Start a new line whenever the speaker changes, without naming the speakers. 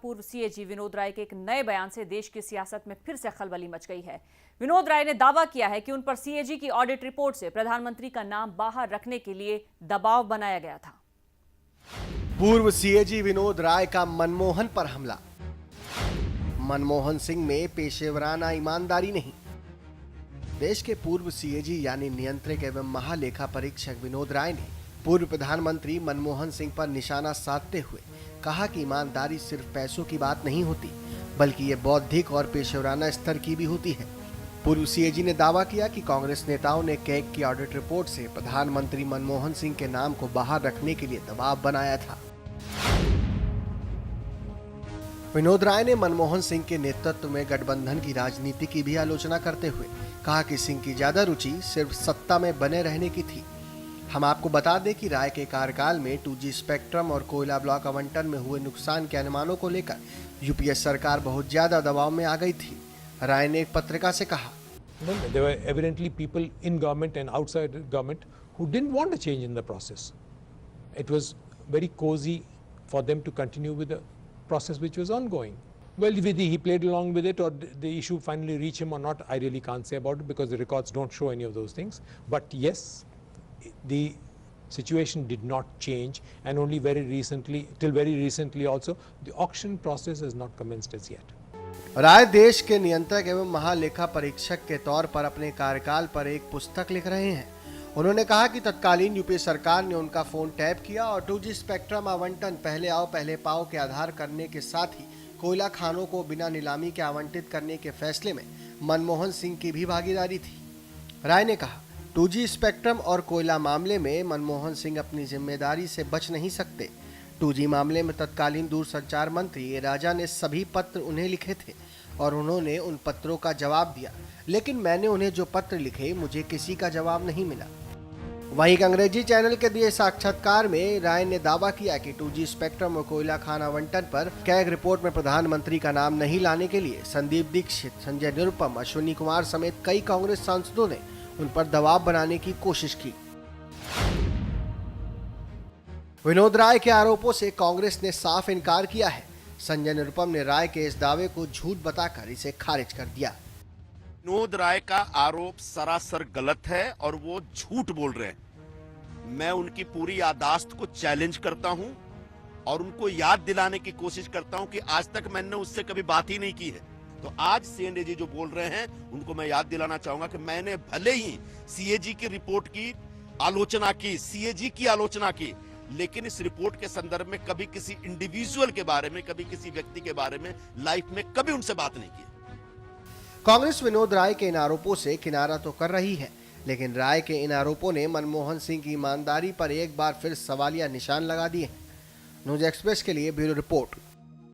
पूर्व सीएजी विनोद राय के एक नए बयान से देश की सियासत में फिर से खलबली मच गई है। विनोद राय ने दावा किया है कि उन पर सीएजी की ऑडिट रिपोर्ट से प्रधानमंत्री का नाम बाहर रखने के लिए दबाव बनाया गया था।
पूर्व सीएजी विनोद राय का मनमोहन पर हमला। मनमोहन सिंह में पेशेवराना ईमानदारी नहीं। देश के पूर्व सीएजी यानी नियंत्रक एवं महालेखा परीक्षक विनोद राय ने पूर्व प्रधानमंत्री मनमोहन सिंह पर निशाना साधते हुए कहा कि ईमानदारी सिर्फ पैसों की बात नहीं होती, बल्कि ये बौद्धिक और पेशेवराना स्तर की भी होती है। पूर्व सीएजी ने दावा किया कि कांग्रेस नेताओं ने कैग की ऑडिट रिपोर्ट से प्रधानमंत्री मनमोहन सिंह के नाम को बाहर रखने के लिए दबाव बनाया था। विनोद राय ने मनमोहन सिंह के नेतृत्व में गठबंधन की राजनीति की भी आलोचना करते हुए कहा कि सिंह की ज्यादा रुचि सिर्फ सत्ता में बने रहने की थी। हम आपको बता दें कि राय के कार्यकाल में 2G स्पेक्ट्रम और कोयला ब्लॉक आवंटन में हुए नुकसान के अनुमानों को लेकर यूपीए सरकार बहुत ज्यादा दबाव में आ गई थी। राय ने एक पत्रिका से कहा,
There were evidently people in government and outside government who didn't want a change in the process. It was very cozy for them to continue with the process which was ongoing. Well, whether he played along with it or the issue finally reached him or not, I really can't say about it because the records don't show any of those things. But yes, the situation did not change, and only very recently also, the auction process has not commenced as yet.
राय देश के नियंत्रक एवं महालेखा परीक्षक के तौर पर अपने कार्यकाल पर एक पुस्तक लिख रहे हैं। उन्होंने कहा कि तत्कालीन यूपीए सरकार ने उनका फोन टैप किया और 2G स्पेक्ट्रम आवंटन पहले आओ पहले पाओ के आधार करने के साथ ही कोयला खानों को बिना नीलामी के आवंटित करने के फैसले में मनमोहन सिंह की भी भागीदारी थी। राय ने कहा, 2G स्पेक्ट्रम और कोयला मामले में मनमोहन सिंह अपनी जिम्मेदारी से बच नहीं सकते। 2G मामले में तत्कालीन दूरसंचार मंत्री ए राजा ने सभी पत्र उन्हें लिखे थे और उन्होंने उन पत्रों का जवाब दिया, लेकिन मैंने उन्हें जो पत्र लिखे मुझे किसी का जवाब नहीं मिला। वहीं एक अंग्रेजी चैनल के दिए साक्षात्कार में राय ने दावा किया कि 2G स्पेक्ट्रम और कोयला खान आवंटन पर कैग रिपोर्ट में प्रधानमंत्री का नाम नहीं लाने के लिए संदीप दीक्षित, संजय निरुपम, अश्विनी कुमार समेत कई कांग्रेस सांसदों ने उन पर दबाव बनाने की कोशिश की। विनोद राय के आरोपों से कांग्रेस ने साफ इनकार किया है। संजय निरुपम ने राय के इस दावे को झूठ बताकर इसे खारिज कर दिया।
विनोद राय का आरोप सरासर गलत है और वो झूठ बोल रहे हैं। मैं उनकी पूरी याददाश्त को चैलेंज करता हूं और उनको याद दिलाने की कोशिश करता हूं कि आज तक मैंने उससे कभी बात ही नहीं की है। तो आज सीएनएजी जो बोल रहे हैं उनको मैं याद दिलाना चाहूंगा कि मैंने भले ही सीएजी की रिपोर्ट की आलोचना की, सीएजी की आलोचना की, लेकिन इस रिपोर्ट के संदर्भ में कभी किसी इंडिविजुअल के बारे में, कभी किसी व्यक्ति के बारे में लाइफ में कभी उनसे बात नहीं की।
कांग्रेस विनोद राय के इन आरोपों से किनारा तो कर रही है, लेकिन राय के इन आरोपों ने मनमोहन सिंह की ईमानदारी पर एक बार फिर सवालिया निशान लगा दिए। न्यूज एक्सप्रेस के लिए ब्यूरो रिपोर्ट।